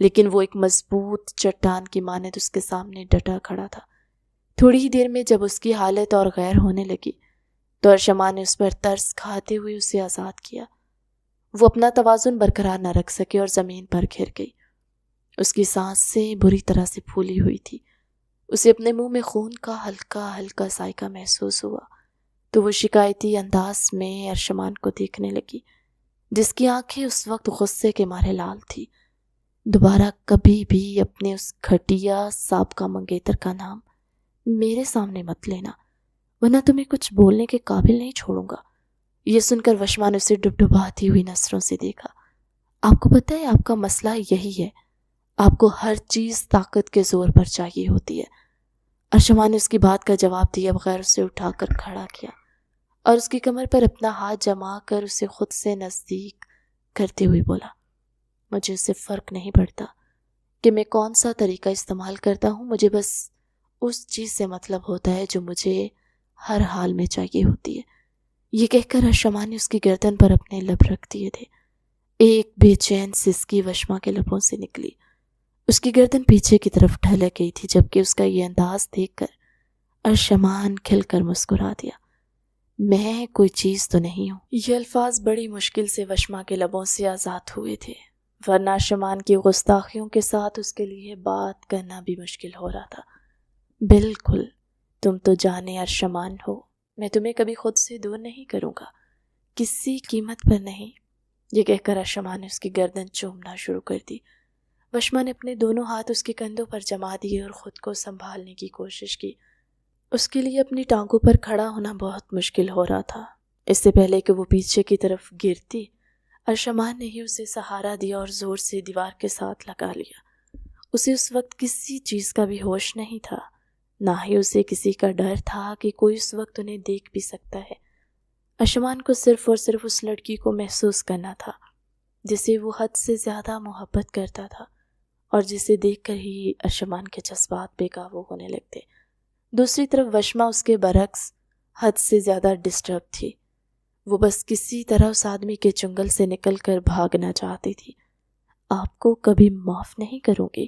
لیکن وہ ایک مضبوط چٹان کی مانند اس کے سامنے ڈٹا کھڑا تھا۔ تھوڑی ہی دیر میں جب اس کی حالت اور غیر ہونے لگی تو ارشمان نے اس پر ترس کھاتے ہوئے اسے آزاد کیا۔ وہ اپنا توازن برقرار نہ رکھ سکے اور زمین پر گر گئی۔ اس کی سانسیں بری طرح سے پھولی ہوئی تھی۔ اسے اپنے منہ میں خون کا ہلکا ہلکا ذائقہ محسوس ہوا تو وہ شکایتی انداز میں ارشمان کو دیکھنے لگی، جس کی آنکھیں اس وقت غصے کے مارے لال تھی۔ دوبارہ کبھی بھی اپنے اس گھٹیا سابقہ منگیتر کا نام میرے سامنے مت لینا، ورنہ تمہیں کچھ بولنے کے قابل نہیں چھوڑوں گا۔ یہ سن کر وشما نے اسے ڈبڈباتی ہوئی نظروں سے دیکھا۔ آپ کو پتہ ہے آپ کا مسئلہ یہی ہے، آپ کو ہر چیز طاقت کے زور پر چاہیے ہوتی ہے۔ ارشما نے اس کی بات کا جواب دیا بغیر اسے اٹھا کر کھڑا کیا اور اس کی کمر پر اپنا ہاتھ جما کر اسے خود سے نزدیک کرتے ہوئے بولا، مجھے اس سے فرق نہیں پڑتا کہ میں کون سا طریقہ استعمال کرتا ہوں، مجھے بس اس چیز سے مطلب ہوتا ہے جو مجھے ہر حال میں چاہیے ہوتی ہے۔ یہ کہہ کر ارشما نے اس کی گردن پر اپنے لب رکھ دیے تھے۔ ایک بے چین سسکی وشما کے لبوں سے نکلی۔ اس کی گردن پیچھے کی طرف ڈھلک گئی تھی، جبکہ اس کا یہ انداز دیکھ کر ارشمان کھل کر مسکرا دیا۔ میں کوئی چیز تو نہیں ہوں۔ یہ الفاظ بڑی مشکل سے وشما کے لبوں سے آزاد ہوئے تھے، ورنہ ارشمان کی گستاخیوں کے ساتھ اس کے لیے بات کرنا بھی مشکل ہو رہا تھا۔ بالکل، تم تو جانے ارشمان ہو، میں تمہیں کبھی خود سے دور نہیں کروں گا، کسی قیمت پر نہیں۔ یہ کہہ کر ارشمان نے اس کی گردن چومنا شروع کر دی۔ وشما نے اپنے دونوں ہاتھ اس کے کندھوں پر جما دیے اور خود کو سنبھالنے کی کوشش کی۔ اس کے لیے اپنی ٹانگوں پر کھڑا ہونا بہت مشکل ہو رہا تھا۔ اس سے پہلے کہ وہ پیچھے کی طرف گرتی، ارشمان نے ہی اسے سہارا دیا اور زور سے دیوار کے ساتھ لگا لیا۔ اسے اس وقت کسی چیز کا بھی ہوش نہیں تھا، نہ ہی اسے کسی کا ڈر تھا کہ کوئی اس وقت انہیں دیکھ بھی سکتا ہے۔ ارشمان کو صرف اور صرف اس لڑکی کو محسوس کرنا تھا جسے وہ حد سے زیادہ محبت کرتا تھا، اور جسے دیکھ کر ہی ارشمان کے جذبات بے قابو ہونے لگتے۔ دوسری طرف وشما اس کے برعکس حد سے زیادہ ڈسٹرب تھی۔ وہ بس کسی طرح اس آدمی کے چنگل سے نکل کر بھاگنا چاہتی تھی۔ آپ کو کبھی معاف نہیں کروں گی۔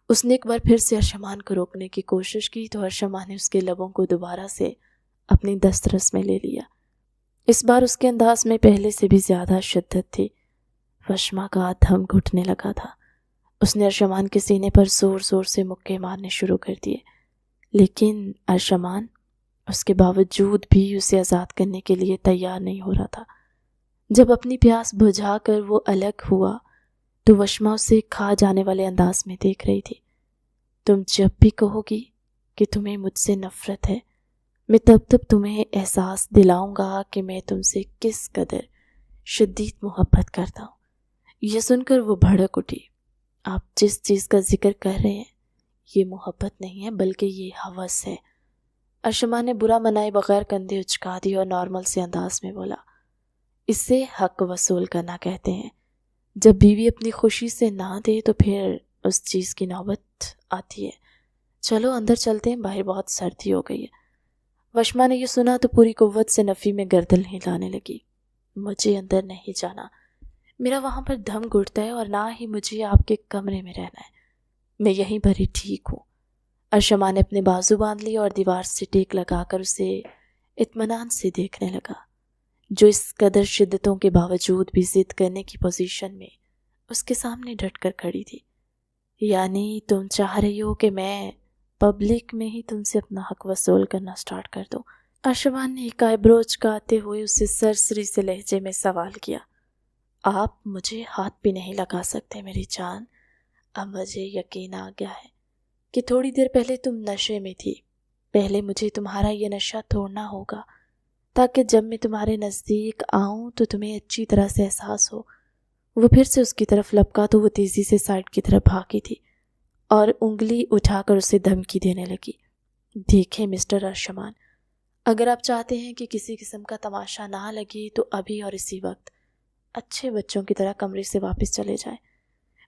اس نے ایک بار پھر سے ارشمان کو روکنے کی کوشش کی تو ارشمان نے اس کے لبوں کو دوبارہ سے اپنی دسترس میں لے لیا۔ اس بار اس کے انداز میں پہلے سے بھی زیادہ شدت تھی۔ وشما کا دم گھٹنے لگا تھا۔ اس نے ارشمان کے سینے پر زور زور سے مکے مارنے شروع کر دیے، لیکن ارشمان اس کے باوجود بھی اسے آزاد کرنے کے لیے تیار نہیں ہو رہا تھا۔ جب اپنی پیاس بجھا کر وہ الگ ہوا تو وشما اسے کھا جانے والے انداز میں دیکھ رہی تھی۔ تم جب بھی کہو گی کہ تمہیں مجھ سے نفرت ہے، میں تب تمہیں احساس دلاؤں گا کہ میں تم سے کس قدر شدید محبت کرتا ہوں۔ یہ سن کر وہ بھڑک اٹھی۔ آپ جس چیز کا ذکر کر رہے ہیں یہ محبت نہیں ہے بلکہ یہ ہوس ہے۔ ارشمان نے برا منائے بغیر کندھے اچکا دی اور نارمل سے انداز میں بولا، اسے حق وصول کرنا کہتے ہیں۔ جب بیوی اپنی خوشی سے نہ دے تو پھر اس چیز کی نوبت آتی ہے۔ چلو اندر چلتے ہیں، باہر بہت سردی ہو گئی ہے۔ وشما نے یہ سنا تو پوری قوت سے نفی میں گردن ہلانے لگی۔ مجھے اندر نہیں جانا، میرا وہاں پر دم گھٹتا ہے اور نہ ہی مجھے آپ کے کمرے میں رہنا ہے، میں یہیں پر ہی ٹھیک ہوں۔ ارشمان نے اپنے بازو باندھ لی اور دیوار سے ٹیک لگا کر اسے اطمینان سے دیکھنے لگا، جو اس قدر شدتوں کے باوجود بھی ضد کرنے کی پوزیشن میں اس کے سامنے ڈٹ کر کھڑی تھی۔ یعنی تم چاہ رہی ہو کہ میں پبلک میں ہی تم سے اپنا حق وصول کرنا سٹارٹ کر دوں؟ ارشمان نے ایک آئیبرو چکاتے ہوئے اسے سرسری سے لہجے میں سوال کیا۔ آپ مجھے ہاتھ بھی نہیں لگا سکتے میری جان۔ اب مجھے یقین آ گیا ہے کہ تھوڑی دیر پہلے تم نشے میں تھی۔ پہلے مجھے تمہارا یہ نشہ توڑنا ہوگا تاکہ جب میں تمہارے نزدیک آؤں تو تمہیں اچھی طرح سے احساس ہو۔ وہ پھر سے اس کی طرف لپکا تو وہ تیزی سے سائڈ کی طرف بھاگی تھی اور انگلی اٹھا کر اسے دھمکی دینے لگی۔ دیکھیں مسٹر ارشمان، اگر آپ چاہتے ہیں کہ کسی قسم کا تماشا نہ لگے تو ابھی اور اسی وقت اچھے بچوں کی طرح کمرے سے واپس چلے جائیں۔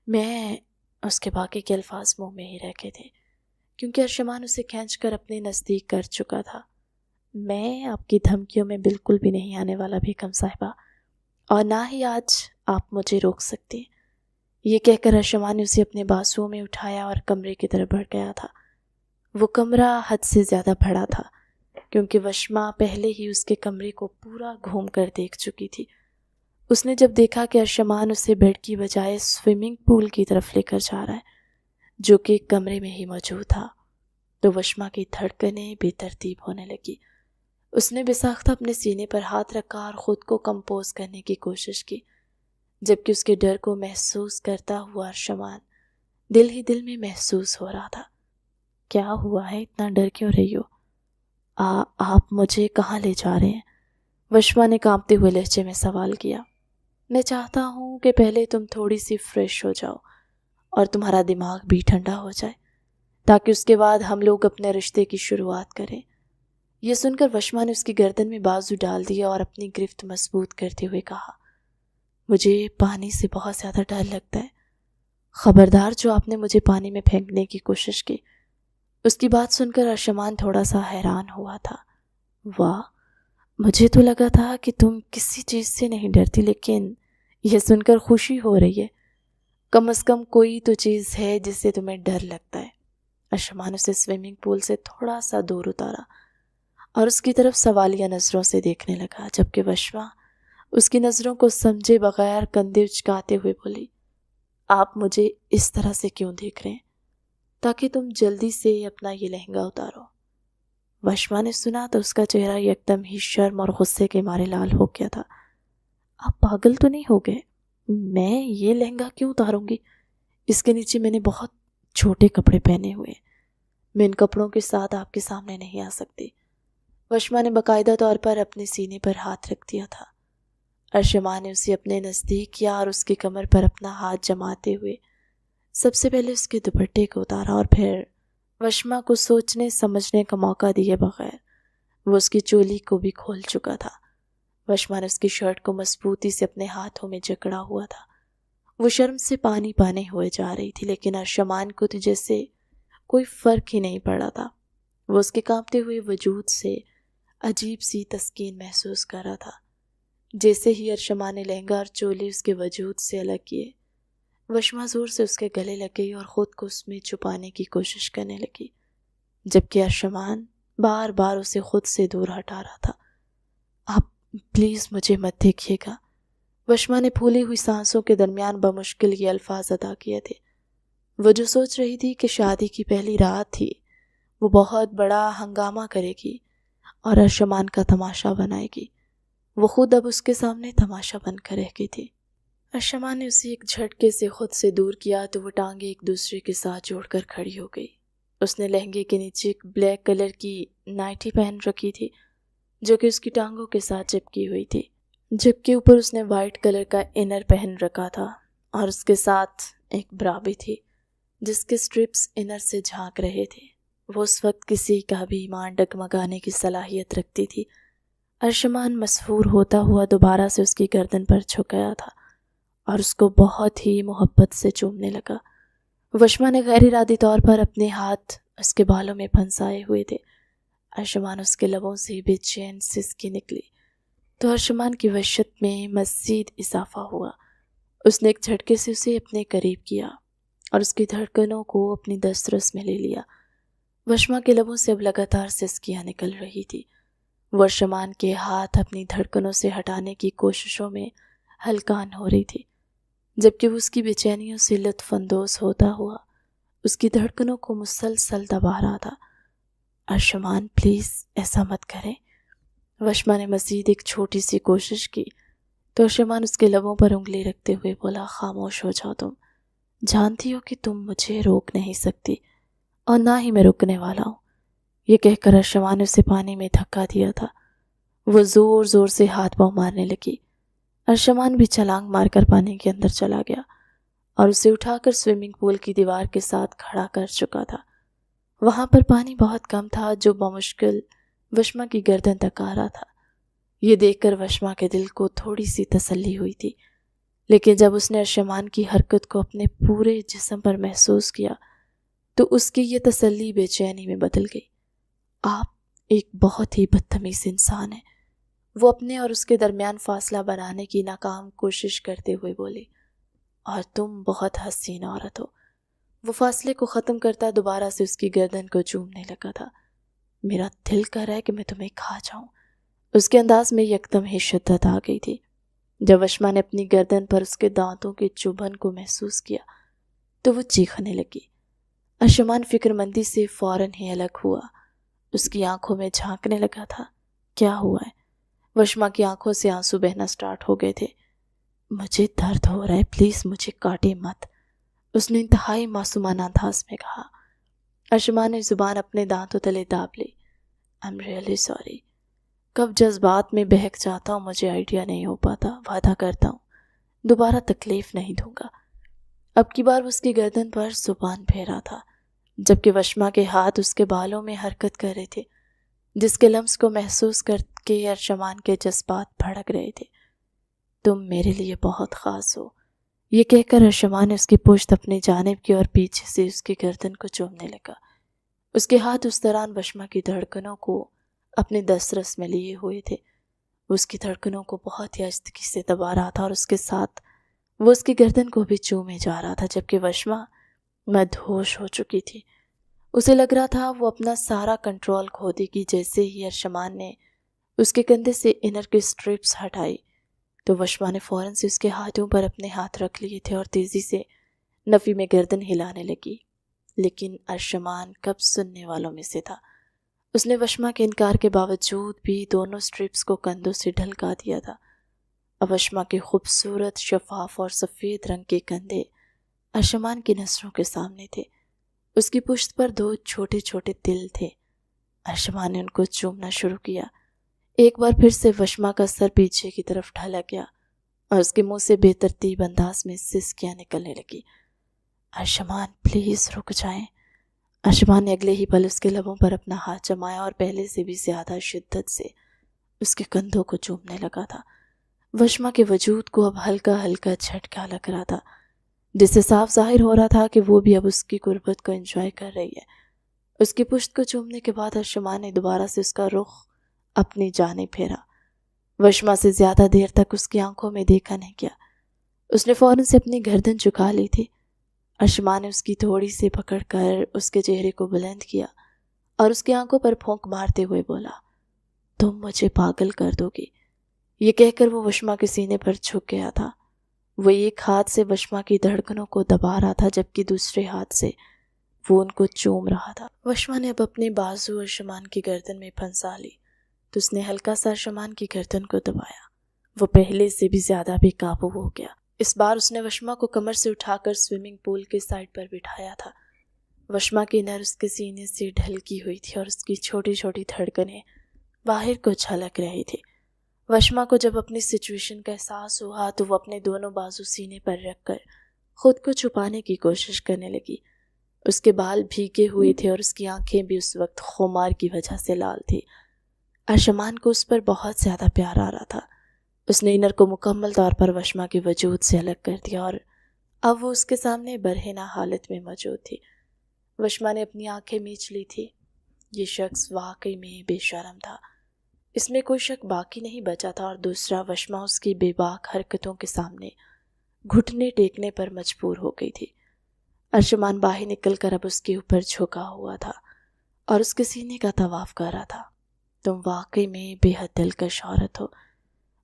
میں اس کے باقی کے الفاظ منہ میں ہی رہ گئے تھے کیونکہ ارشمان اسے کھینچ کر اپنے نزدیک کر چکا تھا۔ میں آپ کی دھمکیوں میں بالکل بھی نہیں آنے والا بیگم صاحبہ، اور نہ ہی آج آپ مجھے روک سکتے۔ یہ کہہ کر ارشمان نے اسے اپنے بازوؤں میں اٹھایا اور کمرے کی طرف بڑھ گیا تھا۔ وہ کمرہ حد سے زیادہ بڑا تھا کیونکہ وشما پہلے ہی اس کے کمرے کو پورا گھوم کر دیکھ چکی تھی۔ اس نے جب دیکھا کہ ارشمان اسے بیڈ کی بجائے سوئمنگ پول کی طرف لے کر جا رہا ہے جو کہ کمرے میں ہی موجود تھا، تو وشما کی دھڑکنیں بے ترتیب ہونے لگی۔ اس نے بے ساختہ اپنے سینے پر ہاتھ رکھا اور خود کو کمپوز کرنے کی کوشش کی، جبکہ اس کے ڈر کو محسوس کرتا ہوا ارشمان دل ہی دل میں محسوس ہو رہا تھا۔ کیا ہوا ہے؟ اتنا ڈر کیوں رہی ہو؟ آپ مجھے کہاں لے جا رہے ہیں؟ وشما نے کانپتے ہوئے لہجے میں سوال کیا۔ میں چاہتا ہوں کہ پہلے تم تھوڑی سی فریش ہو جاؤ اور تمہارا دماغ بھی ٹھنڈا ہو جائے تاکہ اس کے بعد ہم لوگ اپنے رشتے کی شروعات کریں۔ یہ سن کر وشما نے اس کی گردن میں بازو ڈال دیا اور اپنی گرفت مضبوط کرتے ہوئے کہا، مجھے پانی سے بہت زیادہ ڈر لگتا ہے، خبردار جو آپ نے مجھے پانی میں پھینکنے کی کوشش کی۔ اس کی بات سن کر ارشمان تھوڑا سا حیران ہوا تھا۔ واہ، مجھے تو لگا تھا کہ تم کسی چیز سے نہیں ڈرتی، لیکن یہ سن کر خوشی ہو رہی ہے۔ کم از کم کوئی تو چیز ہے جس سے تمہیں ڈر لگتا ہے۔ ارشمان اسے سوئمنگ پول سے تھوڑا سا دور اتارا اور اس کی طرف سوالیہ نظروں سے دیکھنے لگا، جبکہ وشما اس کی نظروں کو سمجھے بغیر کندھے اچکاتے ہوئے بولی، آپ مجھے اس طرح سے کیوں دیکھ رہے ہیں؟ تاکہ تم جلدی سے اپنا یہ لہنگا اتارو۔ وشما نے سنا تو اس کا چہرہ یکدم ہی شرم اور غصے کے مارے لال ہو گیا تھا۔ آپ پاگل تو نہیں ہو گئے؟ میں یہ لہنگا کیوں اتاروں گی؟ اس کے نیچے میں نے بہت چھوٹے کپڑے پہنے ہوئے، میں ان کپڑوں کے ساتھ آپ کے سامنے نہیں آ سکتی۔ وشما نے باقاعدہ طور پر اپنے سینے پر ہاتھ رکھ دیا تھا۔ ارشمان نے اسے اپنے نزدیک کیا اور اس کی کمر پر اپنا ہاتھ جماتے ہوئے سب سے پہلے اس کے دوپٹے کو اتارا اور پھر وشما کو سوچنے سمجھنے کا موقع دیے بغیر وہ اس کی چولی کو بھی کھول چکا تھا۔ وشما نے اس کی شرٹ کو مضبوطی سے اپنے ہاتھوں میں جکڑا ہوا تھا۔ وہ شرم سے پانی پانے ہوئے جا رہی تھی، لیکن ارشمان کو تو جیسے کوئی فرق ہی نہیں پڑا تھا۔ وہ اس کے کانپتے ہوئے وجود سے عجیب سی تسکین محسوس کر رہا تھا۔ جیسے ہی ارشمان نے لہنگا اور چولی اس کے وجود سے الگ کیے، وشما زور سے اس کے گلے لگ گئی اور خود کو اس میں چھپانے کی کوشش کرنے لگی، جبکہ ارشمان بار بار اسے خود سے دور ہٹا رہا تھا۔ آپ پلیز مجھے مت دیکھیے گا۔ وشما نے پھولی ہوئی سانسوں کے درمیان بمشکل یہ الفاظ ادا کیے تھے۔ وہ جو سوچ رہی تھی کہ شادی کی پہلی رات تھی، وہ بہت بڑا ہنگامہ کرے گی اور ارشمان کا تماشا بنائے گی۔ وہ خود اب اس کے سامنے تماشا بن کر رہ گئی تھی۔ ارشمان نے اسے ایک جھٹکے سے خود سے دور کیا تو وہ ٹانگیں ایک دوسرے کے ساتھ جوڑ کر کھڑی ہو گئی۔ اس نے لہنگے کے نیچے ایک بلیک کلر کی نائٹی پہن رکھی تھی جو کہ اس کی ٹانگوں کے ساتھ چپکی ہوئی تھی، جبکہ اوپر اس نے وائٹ کلر کا انر پہن رکھا تھا اور اس کے ساتھ ایک برا بھی تھی جس کے سٹرپس انر سے جھانک رہے تھے۔ وہ اس وقت کسی کا بھی ایمان ڈگمگانے کی صلاحیت رکھتی تھی۔ ارشمان مسحور ہوتا ہوا دوبارہ سے اس کی گردن پر جھک گیا تھا اور اس کو بہت ہی محبت سے چومنے لگا۔ وشما نے غیر ارادی طور پر اپنے ہاتھ اس کے بالوں میں پھنسائے ہوئے تھے۔ ارشمان اس کے لبوں سے بے چین سسکی نکلی تو ارشمان کی وحشت میں مزید اضافہ ہوا۔ اس نے ایک جھٹکے سے اسے اپنے قریب کیا اور اس کی دھڑکنوں کو اپنی دسترس میں لے لیا۔ وشما کے لبوں سے اب لگاتار سسکیاں نکل رہی تھی۔ وہ ارشمان کے ہاتھ اپنی دھڑکنوں سے ہٹانے کی کوششوں میں ہلکان ہو رہی تھی، جبکہ وہ اس کی بے چینیوں سے لطف اندوز ہوتا ہوا اس کی دھڑکنوں کو مسلسل دبا رہا تھا۔ ارشمان پلیز ایسا مت کریں۔ وشما نے مزید ایک چھوٹی سی کوشش کی تو ارشمان اس کے لبوں پر انگلی رکھتے ہوئے بولا، خاموش ہو جاؤ، تم جانتی ہو کہ تم مجھے روک نہیں سکتی اور نہ ہی میں رکنے والا ہوں۔ یہ کہہ کر ارشمان نے اسے پانی میں دھکا دیا تھا۔ وہ زور زور سے ہاتھ پاؤں مارنے لگی۔ ارشمان بھی چھلانگ مار کر پانی کے اندر چلا گیا اور اسے اٹھا کر سوئمنگ پول کی دیوار کے ساتھ کھڑا کر چکا تھا۔ وہاں پر پانی بہت کم تھا جو بمشکل وشما کی گردن تک آ رہا تھا۔ یہ دیکھ کر وشما کے دل کو تھوڑی سی تسلی ہوئی تھی، لیکن جب اس نے ارشمان کی حرکت کو اپنے پورے جسم پر محسوس کیا تو اس کی یہ تسلی بے چینی میں بدل گئی۔ آپ ایک بہت ہی بدتمیز انسان ہیں، وہ اپنے اور اس کے درمیان فاصلہ بنانے کی ناکام کوشش کرتے ہوئے بولے، اور تم بہت حسین عورت ہو۔ وہ فاصلے کو ختم کرتا دوبارہ سے اس کی گردن کو چومنے لگا تھا۔ میرا دل کر رہا ہے کہ میں تمہیں کھا جاؤں۔ اس کے انداز میں یکدم ہی شدت آ گئی تھی۔ جب وشما نے اپنی گردن پر اس کے دانتوں کی چبھن کو محسوس کیا تو وہ چیخنے لگی۔ ارشمان فکر مندی سے فوراً ہی الگ ہوا، اس کی آنکھوں میں جھانکنے لگا تھا۔ کیا ہوا ہے؟ وشما کی آنکھوں سے آنسو بہنا سٹارٹ ہو گئے تھے۔ مجھے درد ہو رہا ہے، پلیز مجھے کاٹے مت، اس نے انتہائی معصومانہ انداز میں کہا۔ ارشمان نے زبان اپنے دانتوں تلے داب لی۔ I'm really sorry۔ کب جذبات میں بہک جاتا ہوں مجھے آئیڈیا نہیں ہو پاتا، وعدہ کرتا ہوں دوبارہ تکلیف نہیں دوں گا۔ اب کی بار اس کی گردن پر زبان پھیرا تھا، جبکہ وشما کے ہاتھ اس کے بالوں میں حرکت کر رہے تھے، جس کے لمس کو محسوس کر کے ارشمان کے جذبات بھڑک رہے تھے۔ تم میرے لیے بہت خاص ہو، یہ کہہ کر ارشمان نے اس کی پشت اپنی جانب کی اور پیچھے سے اس کی گردن کو چومنے لگا۔ اس کے ہاتھ اس دوران وشما کی دھڑکنوں کو اپنے دسترس میں لیے ہوئے تھے۔ اس کی دھڑکنوں کو بہت ہی آہستگی سے دبا رہا تھا اور اس کے ساتھ وہ اس کی گردن کو بھی چومے جا رہا تھا، جبکہ وشما مدہوش ہو چکی تھی۔ اسے لگ رہا تھا وہ اپنا سارا کنٹرول کھو دے گی۔ جیسے ہی ارشمان نے اس کے کندھے سے انر کی سٹرپس ہٹائی تو وشما نے فوراً سے اس کے ہاتھوں پر اپنے ہاتھ رکھ لیے تھے اور تیزی سے نفی میں گردن ہلانے لگی، لیکن ارشمان کب سننے والوں میں سے تھا۔ اس نے وشما کے انکار کے باوجود بھی دونوں سٹرپس کو کندھوں سے ڈھلکا دیا تھا۔ اب وشما کے خوبصورت، شفاف اور سفید رنگ کے کندھے ارشمان کی نظروں کے سامنے تھے۔ اس کی پشت پر 2 چھوٹے چھوٹے تل تھے۔ ارشمان نے ان کو چومنا شروع کیا۔ ایک بار پھر سے وشما کا سر پیچھے کی طرف ڈھلا گیا اور اس کے منہ سے بے ترتیب انداز میں سسکیاں نکلنے لگی۔ ارشمان پلیز رک جائیں۔ ارشمان نے اگلے ہی پل اس کے لبوں پر اپنا ہاتھ جمایا اور پہلے سے بھی زیادہ شدت سے اس کے کندھوں کو چومنے لگا تھا۔ وشما کے وجود کو اب ہلکا ہلکا جھٹکا لگ رہا تھا، جس سے صاف ظاہر ہو رہا تھا کہ وہ بھی اب اس کی قربت کو انجوائے کر رہی ہے۔ اس کی پشت کو چومنے کے بعد ارشمان نے دوبارہ سے اس کا رخ اپنی جانب پھیرا۔ وشما سے زیادہ دیر تک اس کی آنکھوں میں دیکھا نہیں گیا۔ اس نے فوراً سے اپنی گردن جھکا لی تھی۔ ارشمان نے اس کی تھوڑی سی پکڑ کر اس کے چہرے کو بلند کیا اور اس کی آنکھوں پر پھونک مارتے ہوئے بولا، تم مجھے پاگل کر دو گی۔ یہ کہہ کر وہ وشما کے سینے پر جھک گیا تھا۔ وہ ایک ہاتھ سے وشما کی دھڑکنوں کو دبا رہا تھا، جبکہ دوسرے ہاتھ سے وہ ان کو چوم رہا تھا۔ وشما نے اب اپنے بازو ارشمان کی گردن میں پھنسا لی تو اس نے ہلکا سا ارشمان کی گردن کو دبایا۔ وہ پہلے سے بھی زیادہ بے قابو ہو گیا۔ اس بار اس نے وشما کو کمر سے اٹھا کر سوئمنگ پول کے سائڈ پر بٹھایا تھا۔ وشما کی نر اس کے سینے سے ڈھلکی ہوئی تھی اور اس کی چھوٹی چھوٹی دھڑکنیں باہر کو جھلک رہی تھی۔ وشما کو جب اپنی سچویشن کا احساس ہوا تو وہ اپنے دونوں بازو سینے پر رکھ کر خود کو چھپانے کی کوشش کرنے لگی۔ اس کے بال بھیگے ہوئے تھے اور اس کی آنکھیں بھی اس وقت خمار کی وجہ سے لال تھی۔ ارشمان کو اس پر بہت زیادہ پیار آ رہا تھا۔ اس نے انر کو مکمل طور پر وشما کے وجود سے الگ کر دیا اور اب وہ اس کے سامنے برہنہ حالت میں موجود تھی۔ وشما نے اپنی آنکھیں میچ لی تھی۔ یہ شخص واقعی میں بے شرم تھا، اس میں کوئی شک باقی نہیں بچا تھا، اور دوسرا وشما اس کی بے باک حرکتوں کے سامنے گھٹنے ٹیکنے پر مجبور ہو گئی تھی۔ ارشمان باہر نکل کر اب اس کے اوپر جھکا ہوا تھا اور اس کے سینے کا طواف کر رہا تھا۔ تم واقعی میں بے حد دلکش عورت ہو،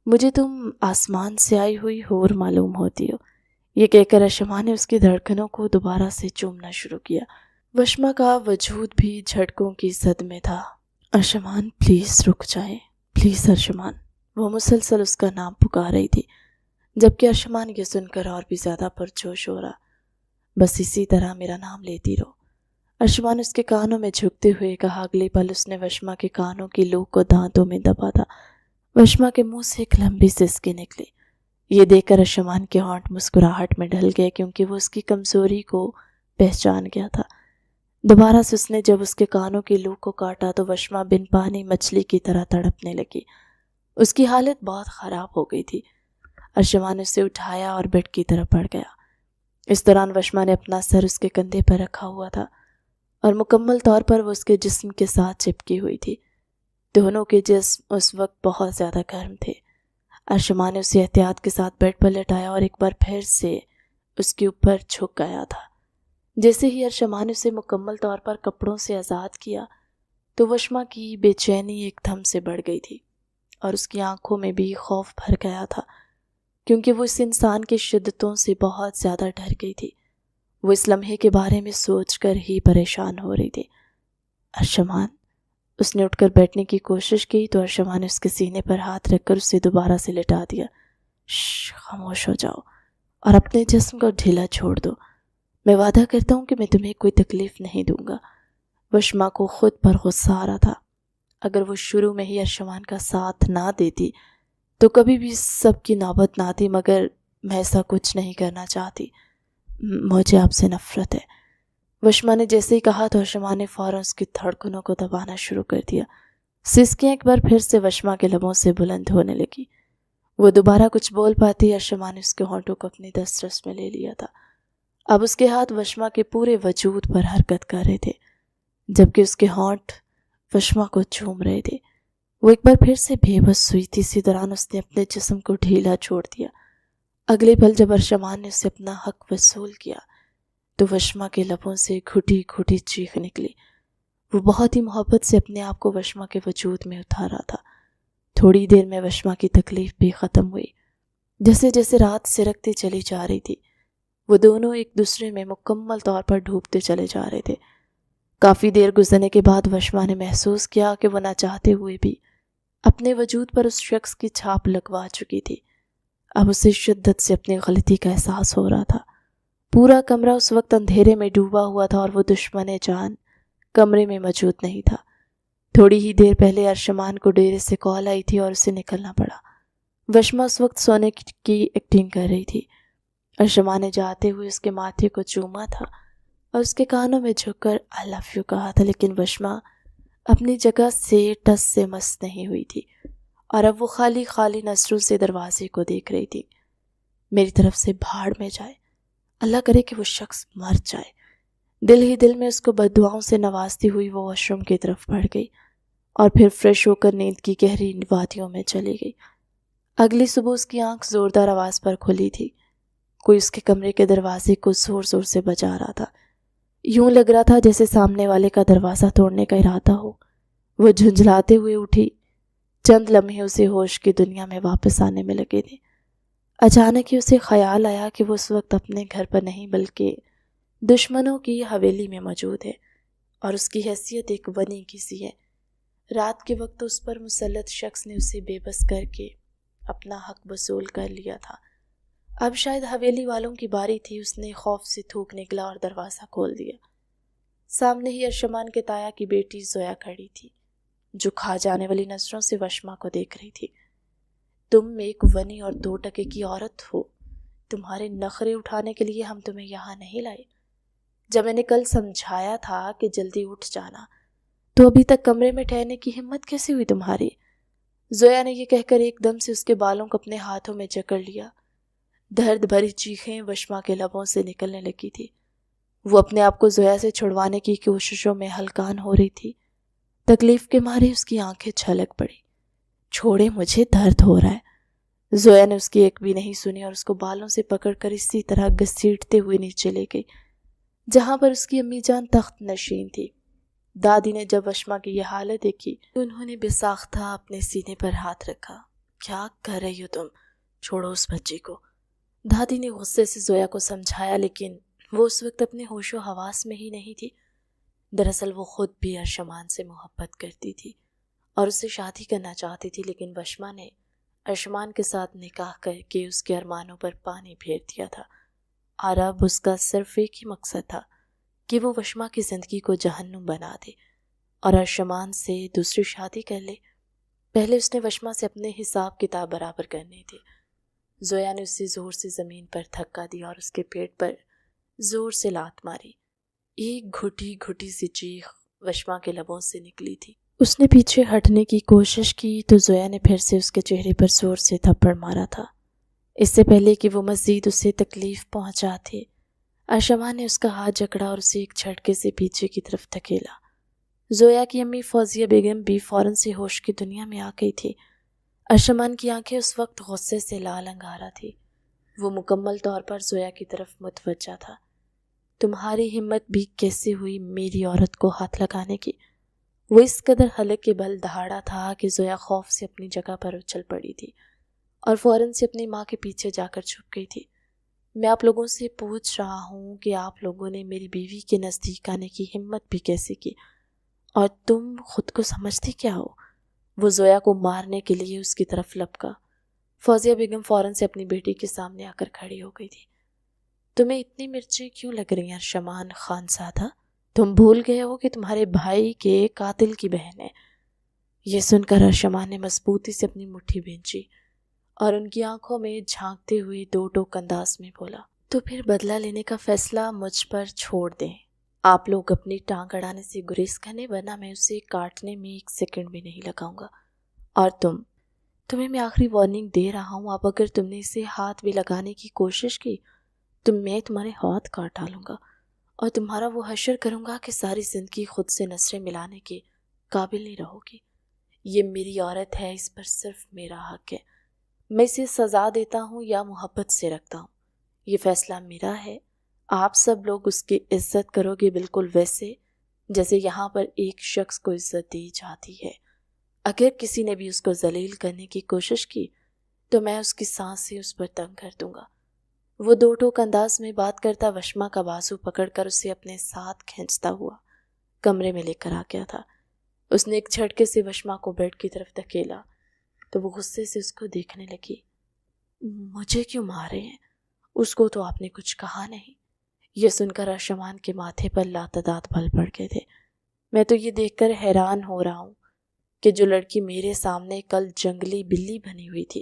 مجھے تم آسمان سے آئی ہوئی حور معلوم ہوتی ہو۔ یہ کہہ کر ارشمان نے اس کی دھڑکنوں کو دوبارہ سے چومنا شروع کیا۔ وشما کا وجود بھی جھٹکوں کی زد میں تھا۔ ارشمان پلیز رک جائیں، پلیز ارشمان۔ وہ مسلسل اس کا نام پکار رہی تھی، جبکہ ارشمان یہ سن کر اور بھی زیادہ پرجوش ہو رہا۔ بس اسی طرح میرا نام لیتی رہو، ارشمان اس کے کانوں میں جھکتے ہوئے کہا۔ اگلے پل اس نے وشما کے کانوں کی لوک کو دانتوں میں دبا تھا۔ وشما کے منہ سے ایک لمبی سسکی نکلی۔ یہ دیکھ کر ارشمان کے ہونٹ مسکراہٹ میں ڈھل گئے، کیونکہ وہ اس کی کمزوری کو پہچان گیا تھا۔ دوبارہ سے اس نے جب اس کے کانوں کی لوک کو کاٹا تو وشما بن پانی مچھلی کی طرح تڑپنے لگی۔ اس کی حالت بہت خراب ہو گئی تھی۔ ارشمان نے اسے اٹھایا اور بیڈ کی طرف بڑھ گیا۔ اس دوران وشما نے اپنا سر اس کے کندھے پر رکھا ہوا تھا اور مکمل طور پر وہ اس کے جسم کے ساتھ چپکی ہوئی تھی۔ دونوں کے جسم اس وقت بہت زیادہ گرم تھے۔ ارشمان نے اسے احتیاط کے ساتھ بیڈ پر لٹایا اور ایک بار پھر سے اس کے اوپر جھک گیا تھا۔ جیسے ہی ارشما نے اسے مکمل طور پر کپڑوں سے آزاد کیا تو وشما کی بے چینی ایک دم سے بڑھ گئی تھی اور اس کی آنکھوں میں بھی خوف بھر گیا تھا، کیونکہ وہ اس انسان کی شدتوں سے بہت زیادہ ڈر گئی تھی۔ وہ اس لمحے کے بارے میں سوچ کر ہی پریشان ہو رہی تھی۔ ارشمان، اس نے اٹھ کر بیٹھنے کی کوشش کی تو ارشما نے اس کے سینے پر ہاتھ رکھ کر اسے دوبارہ سے لٹا دیا۔ خاموش ہو جاؤ اور اپنے جسم کو ڈھیلا چھوڑ دو۔ میں وعدہ کرتا ہوں کہ میں تمہیں کوئی تکلیف نہیں دوں گا۔ وشما کو خود پر غصہ آ رہا تھا۔ اگر وہ شروع میں ہی ارشمان کا ساتھ نہ دیتی تو کبھی بھی سب کی نوبت نہ آتی، مگر میں ایسا کچھ نہیں کرنا چاہتی۔ مجھے آپ سے نفرت ہے۔ وشما نے جیسے ہی کہا تو ارشما نے فوراً اس کی دھڑکنوں کو دبانا شروع کر دیا۔ سسکیاں ایک بار پھر سے وشما کے لبوں سے بلند ہونے لگی۔ وہ دوبارہ کچھ بول پاتی، ارشما نے اس کے ہونٹوں کو اپنی دسترس میں لے لیا تھا۔ اب اس کے ہاتھ وشما کے پورے وجود پر حرکت کر رہے تھے، جبکہ اس کے ہونٹ وشما کو چوم رہے تھے۔ وہ ایک بار پھر سے بے بس ہوئی تھی۔ اسی دوران اس نے اپنے جسم کو ڈھیلا چھوڑ دیا۔ اگلے پل جب ارشمان نے اسے اپنا حق وصول کیا تو وشما کے لبوں سے گھٹی گھٹی چیخ نکلی۔ وہ بہت ہی محبت سے اپنے آپ کو وشما کے وجود میں اتارا تھا۔ تھوڑی دیر میں وشما کی تکلیف بھی ختم ہوئی۔ جیسے جیسے رات سرکتی چلی جا رہی تھی، وہ دونوں ایک دوسرے میں مکمل طور پر ڈوبتے چلے جا رہے تھے۔ کافی دیر گزرنے کے بعد وشما نے محسوس کیا کہ وہ نہ چاہتے ہوئے بھی اپنے وجود پر اس شخص کی چھاپ لگوا چکی تھی۔ اب اسے شدت سے اپنی غلطی کا احساس ہو رہا تھا۔ پورا کمرہ اس وقت اندھیرے میں ڈوبا ہوا تھا اور وہ دشمن جان کمرے میں موجود نہیں تھا۔ تھوڑی ہی دیر پہلے ارشمان کو ڈیرے سے کال آئی تھی اور اسے نکلنا پڑا۔ وشما اس وقت سونے کی ایکٹنگ کر رہی تھی۔ ارشما نے جاتے ہوئے اس کے ماتھے کو چوما تھا اور اس کے کانوں میں جھک کر I love you کہا تھا، لیکن وشما اپنی جگہ سے ٹس سے مس نہیں ہوئی تھی اور اب وہ خالی خالی نظروں سے دروازے کو دیکھ رہی تھی۔ میری طرف سے بھاڑ میں جائے، اللہ کرے کہ وہ شخص مر جائے۔ دل ہی دل میں اس کو بددعاؤں سے نوازتی ہوئی وہ واش روم کی طرف بڑھ گئی اور پھر فریش ہو کر نیند کی گہری وادیوں میں چلی گئی۔ اگلی صبح اس کی آنکھ زوردار آواز پر کھلی تھی۔ کوئی اس کے کمرے کے دروازے کو زور زور سے بجا رہا تھا۔ یوں لگ رہا تھا جیسے سامنے والے کا دروازہ توڑنے کا ارادہ ہو۔ وہ جھنجھلاتے ہوئے اٹھی۔ چند لمحے اسے ہوش کی دنیا میں واپس آنے میں لگے تھے۔ اچانک ہی اسے خیال آیا کہ وہ اس وقت اپنے گھر پر نہیں بلکہ دشمنوں کی حویلی میں موجود ہے اور اس کی حیثیت ایک بنی کی سی ہے۔ رات کے وقت اس پر مسلط شخص نے اسے بے بس کر کے اپنا حق وصول کر لیا تھا۔ اب شاید حویلی والوں کی باری تھی۔ اس نے خوف سے تھوک نکلا اور دروازہ کھول دیا۔ سامنے ہی ارشمان کے تایا کی بیٹی زویا کھڑی تھی، جو کھا جانے والی نظروں سے وشما کو دیکھ رہی تھی۔ تم ایک ونی اور 2 ٹکے کی عورت ہو۔ تمہارے نخرے اٹھانے کے لیے ہم تمہیں یہاں نہیں لائے۔ جب میں نے کل سمجھایا تھا کہ جلدی اٹھ جانا تو ابھی تک کمرے میں ٹھہرنے کی ہمت کیسے ہوئی تمہاری؟ زویا نے یہ کہہ کر ایک دم سے اس کے بالوں کو اپنے ہاتھوں میں جکڑ لیا۔ درد بھری چیخیں وشما کے لبوں سے نکلنے لگی تھی۔ وہ اپنے آپ کو زویا سے چھڑوانے کی کوششوں میں ہلکان ہو رہی تھی۔ تکلیف کے مارے اس کی آنکھیں چھلک پڑی۔ چھوڑے مجھے، درد ہو رہا ہے۔ زویا نے اس کی ایک بھی نہیں سنی اور اس کو بالوں سے پکڑ کر اسی طرح گھسیٹتے ہوئے نیچے لے گئی جہاں پر اس کی امی جان تخت نشین تھی۔ دادی نے جب وشما کی یہ حالت دیکھی تو انہوں نے بے ساختہ اپنے سینے پر ہاتھ رکھا۔ کیا کر رہی ہو تم؟ چھوڑو اس بچی کو۔ دادی نے غصے سے زویا کو سمجھایا، لیکن وہ اس وقت اپنے ہوش و حواس میں ہی نہیں تھی۔ دراصل وہ خود بھی ارشمان سے محبت کرتی تھی اور اسے شادی کرنا چاہتی تھی، لیکن وشما نے ارشمان کے ساتھ نکاح کر کے اس کے ارمانوں پر پانی پھیر دیا تھا اور اب اس کا صرف ایک ہی مقصد تھا کہ وہ وشما کی زندگی کو جہنم بنا دے اور ارشمان سے دوسری شادی کر لے۔ پہلے اس نے وشما سے اپنے حساب کتاب برابر کرنے تھے۔ زویا نے اسے زور سے زمین پر دھکا دیا اور اس کے پیٹ پر زور سے لات ماری۔ ایک گھٹی گھٹی سی چیخ وشما کے لبوں سے نکلی تھی۔ اس نے پیچھے ہٹنے کی کوشش کی تو زویا نے پھر سے اس کے چہرے پر زور سے تھپڑ مارا تھا۔ اس سے پہلے کہ وہ مزید اسے تکلیف پہنچاتے، ارشما نے اس کا ہاتھ جکڑا اور اسے ایک جھٹکے سے پیچھے کی طرف دھکیلا۔ زویا کی امی فوزیہ بیگم بھی فوراً سے ہوش کی دنیا میں آ گئی تھی۔ ارشمان کی آنکھیں اس وقت غصے سے لال انگارہ تھی۔ وہ مکمل طور پر زویا کی طرف متوجہ تھا۔ تمہاری ہمت بھی کیسے ہوئی میری عورت کو ہاتھ لگانے کی؟ وہ اس قدر حلق کے بل دہاڑا تھا کہ زویا خوف سے اپنی جگہ پر اچھل پڑی تھی اور فوراً سے اپنی ماں کے پیچھے جا کر چھپ گئی تھی۔ میں آپ لوگوں سے پوچھ رہا ہوں کہ آپ لوگوں نے میری بیوی کے نزدیک آنے کی ہمت بھی کیسے کی، اور تم خود کو سمجھتے کیا ہو؟ وہ زویا کو مارنے کے لیے اس کی طرف لپکا۔ فوزیہ بیگم فوراً سے اپنی بیٹی کے سامنے آ کر کھڑی ہو گئی تھی۔ تمہیں اتنی مرچیں کیوں لگ رہی ہیں ارشمان خانزادہ؟ تم بھول گئے ہو کہ تمہارے بھائی کے قاتل کی بہن ہے۔ یہ سن کر ارشمان نے مضبوطی سے اپنی مٹھی بھینچی اور ان کی آنکھوں میں جھانکتے ہوئے دو ٹوک انداز میں بولا، تو پھر بدلہ لینے کا فیصلہ مجھ پر چھوڑ دیں۔ آپ لوگ اپنی ٹانگ اڑانے سے گریز کرنے، ورنہ میں اسے کاٹنے میں 1 سیکنڈ بھی نہیں لگاؤں گا۔ اور تمہیں میں آخری وارننگ دے رہا ہوں، اب اگر تم نے اسے ہاتھ بھی لگانے کی کوشش کی تو میں تمہارے ہاتھ کاٹ ڈالوں گا اور تمہارا وہ حشر کروں گا کہ ساری زندگی خود سے نظریں ملانے کے قابل نہیں رہو گی۔ یہ میری عورت ہے، اس پر صرف میرا حق ہے۔ میں اسے سزا دیتا ہوں یا محبت سے رکھتا ہوں، یہ فیصلہ میرا ہے۔ آپ سب لوگ اس کی عزت کرو گے، بالکل ویسے جیسے یہاں پر ایک شخص کو عزت دی جاتی ہے۔ اگر کسی نے بھی اس کو ذلیل کرنے کی کوشش کی تو میں اس کی سانس سے اس پر تنگ کر دوں گا۔ وہ دو ٹوک انداز میں بات کرتا وشما کا بازو پکڑ کر اسے اپنے ساتھ کھینچتا ہوا کمرے میں لے کر آ گیا تھا۔ اس نے ایک جھٹکے سے وشما کو بیڈ کی طرف دھکیلا تو وہ غصے سے اس کو دیکھنے لگی۔ مجھے کیوں مارے ہیں؟ اس کو تو آپ نے کچھ کہا نہیں۔ یہ سن کر ارشمان کے ماتھے پر لاتعداد بل پڑ گئے تھے۔ میں تو یہ دیکھ کر حیران ہو رہا ہوں کہ جو لڑکی میرے سامنے کل جنگلی بلی بنی ہوئی تھی،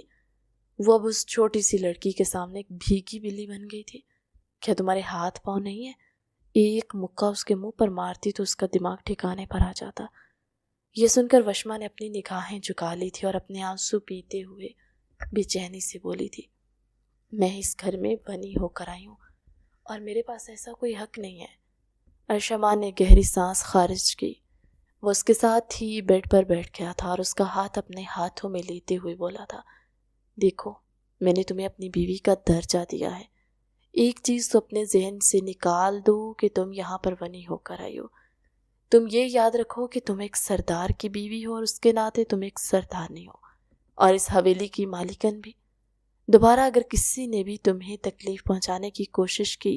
وہ اب اس چھوٹی سی لڑکی کے سامنے ایک بھیگی بلی بن گئی تھی۔ کیا تمہارے ہاتھ پاؤں نہیں ہیں؟ ایک مکہ اس کے منہ پر مارتی تو اس کا دماغ ٹھکانے پر آ جاتا۔ یہ سن کر وشما نے اپنی نگاہیں جھکا لی تھی اور اپنے آنسو پیتے ہوئے بے چینی سے بولی تھی، میں اس گھر میں بنی ہو کر آئی ہوں اور میرے پاس ایسا کوئی حق نہیں ہے۔ ارشمان نے گہری سانس خارج کی۔ وہ اس کے ساتھ ہی بیڈ پر بیٹھ گیا تھا اور اس کا ہاتھ اپنے ہاتھوں میں لیتے ہوئے بولا تھا، دیکھو میں نے تمہیں اپنی بیوی کا درجہ دیا ہے، ایک چیز تو اپنے ذہن سے نکال دو کہ تم یہاں پر بنی ہو کر آئی ہو۔ تم یہ یاد رکھو کہ تم ایک سردار کی بیوی ہو اور اس کے ناطے تم ایک سردارنی ہو اور اس حویلی کی مالکن بھی۔ دوبارہ اگر کسی نے بھی تمہیں تکلیف پہنچانے کی کوشش کی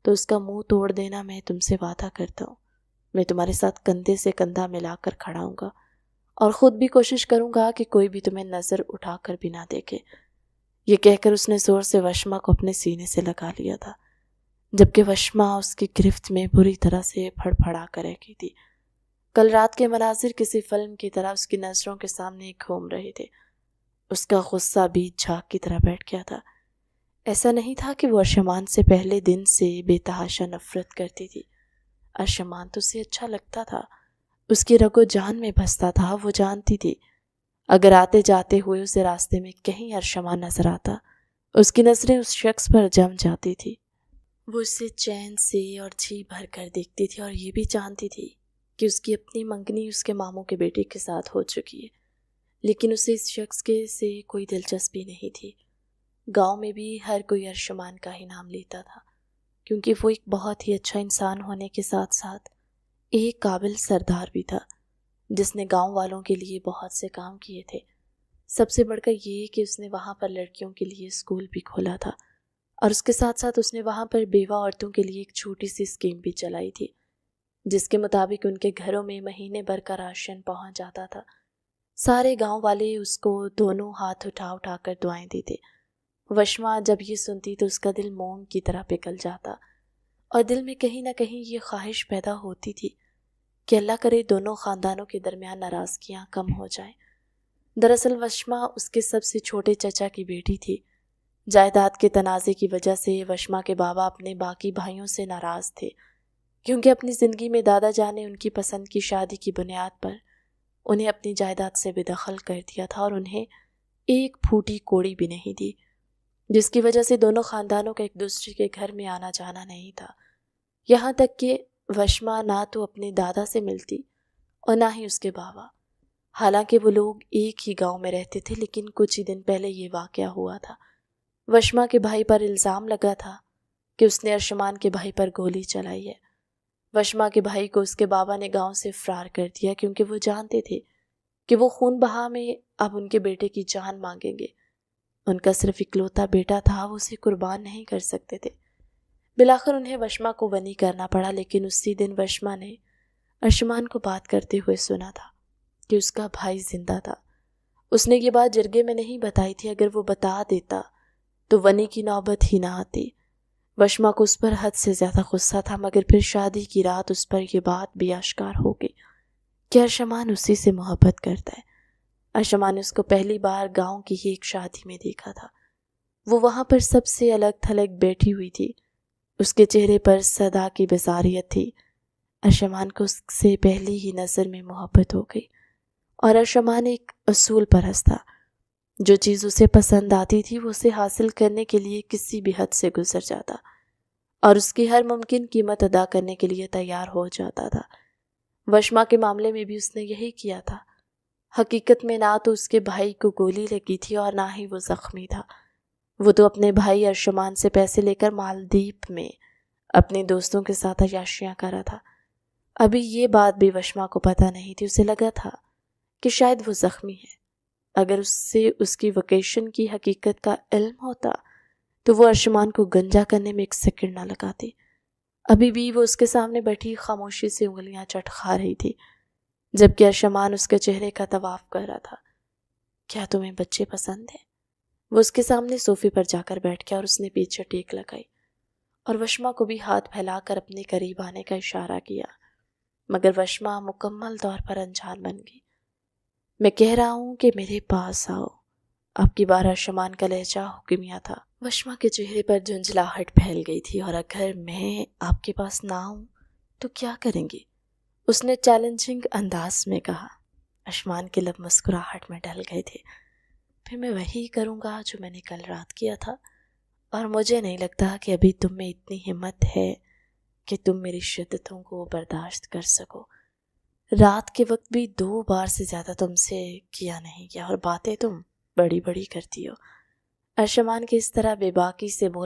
تو اس کا منہ توڑ دینا، میں تم سے وعدہ کرتا ہوں۔ میں تمہارے ساتھ کندھے سے کندھا ملا کر کھڑا ہوں گا اور خود بھی کوشش کروں گا کہ کوئی بھی تمہیں نظر اٹھا کر بھی نہ دیکھے۔ یہ کہہ کر اس نے زور سے وشما کو اپنے سینے سے لگا لیا تھا، جبکہ وشما اس کی گرفت میں بری طرح سے پھڑ پھڑا کر رہ گئی تھی۔ کل رات کے مناظر کسی فلم کی طرح اس کی نظروں کے سامنے گھوم رہے تھے۔ اس کا غصہ بھی جھاگ کی طرح بیٹھ گیا تھا۔ ایسا نہیں تھا کہ وہ ارشمان سے پہلے دن سے بے تحاشا نفرت کرتی تھی۔ ارشمان تو اسے اچھا لگتا تھا، اس کی رگ و جان میں بستا تھا۔ وہ جانتی تھی اگر آتے جاتے ہوئے اسے راستے میں کہیں ارشمان نظر آتا، اس کی نظریں اس شخص پر جم جاتی تھی۔ وہ اسے چین سے اور جی بھر کر دیکھتی تھی اور یہ بھی جانتی تھی کہ اس کی اپنی منگنی اس کے ماموں کے بیٹے کے ساتھ ہو چکی ہے، لیکن اسے اس شخص کے سے کوئی دلچسپی نہیں تھی۔ گاؤں میں بھی ہر کوئی ارشمان کا ہی نام لیتا تھا، کیونکہ وہ ایک بہت ہی اچھا انسان ہونے کے ساتھ ساتھ ایک قابل سردار بھی تھا، جس نے گاؤں والوں کے لیے بہت سے کام کیے تھے۔ سب سے بڑھ کر یہ کہ اس نے وہاں پر لڑکیوں کے لیے اسکول بھی کھولا تھا، اور اس کے ساتھ ساتھ اس نے وہاں پر بیوہ عورتوں کے لیے ایک چھوٹی سی اسکیم بھی چلائی تھی، جس کے مطابق ان کے گھروں میں مہینے بھر کا راشن پہنچ جاتا تھا۔ سارے گاؤں والے اس کو دونوں ہاتھ اٹھا اٹھا کر دعائیں دیتے۔ وشما جب یہ سنتی تو اس کا دل موم کی طرح پگھل جاتا اور دل میں کہیں نہ کہیں یہ خواہش پیدا ہوتی تھی کہ اللہ کرے دونوں خاندانوں کے درمیان ناراضگیاں کم ہو جائیں۔ دراصل وشما اس کے سب سے چھوٹے چچا کی بیٹی تھی۔ جائیداد کے تنازع کی وجہ سے وشما کے بابا اپنے باقی بھائیوں سے ناراض تھے، کیونکہ اپنی زندگی میں دادا جان نے ان کی پسند کی شادی کی بنیاد پر انہیں اپنی جائیداد سے بے دخل کر دیا تھا اور انہیں ایک پھوٹی کوڑی بھی نہیں دی، جس کی وجہ سے دونوں خاندانوں کا ایک دوسرے کے گھر میں آنا جانا نہیں تھا۔ یہاں تک کہ وشما نہ تو اپنے دادا سے ملتی اور نہ ہی اس کے بابا۔ حالانکہ وہ لوگ ایک ہی گاؤں میں رہتے تھے، لیکن کچھ ہی دن پہلے یہ واقعہ ہوا تھا۔ وشما کے بھائی پر الزام لگا تھا کہ اس نے ارشمان کے بھائی پر گولی چلائی ہے۔ وشما کے بھائی کو اس کے بابا نے گاؤں سے فرار کر دیا کیونکہ وہ جانتے تھے کہ وہ خون بہا میں اب ان کے بیٹے کی جان مانگیں گے۔ ان کا صرف اکلوتا بیٹا تھا، وہ اسے قربان نہیں کر سکتے تھے۔ بالآخر انہیں وشما کو ونی کرنا پڑا، لیکن اسی دن وشما نے ارشمان کو بات کرتے ہوئے سنا تھا کہ اس کا بھائی زندہ تھا۔ اس نے یہ بات جرگے میں نہیں بتائی تھی، اگر وہ بتا دیتا تو ونی کی نوبت ہی نہ آتی۔ وشما کو اس پر حد سے زیادہ غصہ تھا، مگر پھر شادی کی رات اس پر یہ بات بھی آشکار ہو گئی کہ ارشمان اسی سے محبت کرتا ہے۔ ارشمان نے اس کو پہلی بار گاؤں کی ہی ایک شادی میں دیکھا تھا۔ وہ وہاں پر سب سے الگ تھلگ بیٹھی ہوئی تھی، اس کے چہرے پر صدا کی بیزاریت تھی۔ ارشمان کو اس سے پہلی ہی نظر میں محبت ہو گئی، اور ارشمان ایک اصول پرست تھا۔ جو چیز اسے پسند آتی تھی وہ اسے حاصل کرنے کے لیے کسی بھی حد سے گزر جاتا اور اس کی ہر ممکن قیمت ادا کرنے کے لیے تیار ہو جاتا تھا۔ وشما کے معاملے میں بھی اس نے یہی کیا تھا۔ حقیقت میں نہ تو اس کے بھائی کو گولی لگی تھی اور نہ ہی وہ زخمی تھا۔ وہ تو اپنے بھائی ارشمان سے پیسے لے کر مالدیپ میں اپنے دوستوں کے ساتھ عیاشیاں کر رہا تھا۔ ابھی یہ بات بھی وشما کو پتہ نہیں تھی۔ اسے لگا تھا کہ شاید وہ زخمی ہے۔ اگر اس سے اس کی ویکیشن کی حقیقت کا علم ہوتا تو وہ ارشمان کو گنجا کرنے میں ایک سیکنڈ نہ لگاتی۔ ابھی بھی وہ اس کے سامنے بیٹھی خاموشی سے انگلیاں چٹ کھا رہی تھی، جبکہ ارشمان اس کے چہرے کا طواف کر رہا تھا۔ کیا تمہیں بچے پسند ہیں؟ وہ اس کے سامنے صوفے پر جا کر بیٹھ گیا اور اس نے پیچھے ٹیک لگائی اور وشما کو بھی ہاتھ پھیلا کر اپنے قریب آنے کا اشارہ کیا، مگر وشما مکمل طور پر انجان بن گئی۔ میں کہہ رہا ہوں کہ میرے پاس آؤ، آپ کی بار ارشمان کا لہجہ حکمیہ تھا۔ وشما کے چہرے پر جھنجھلاہٹ پھیل گئی تھی۔ اور اگر میں آپ کے پاس نہ آؤں تو کیا کریں گی؟ اس نے چیلنجنگ انداز میں کہا۔ ارشمان کے لب مسکراہٹ میں ڈل گئے تھے۔ پھر میں وہی کروں گا جو میں نے کل رات کیا تھا، اور مجھے نہیں لگتا کہ ابھی تم میں اتنی ہمت ہے کہ تم میری شدتوں کو برداشت کر سکو۔ رات کے وقت بھی 2 بار سے زیادہ تم سے کیا نہیں گیا، اور باتیں تم بڑی بڑی کرتی ہو۔ ارشمان کے اس طرح بے باکی سے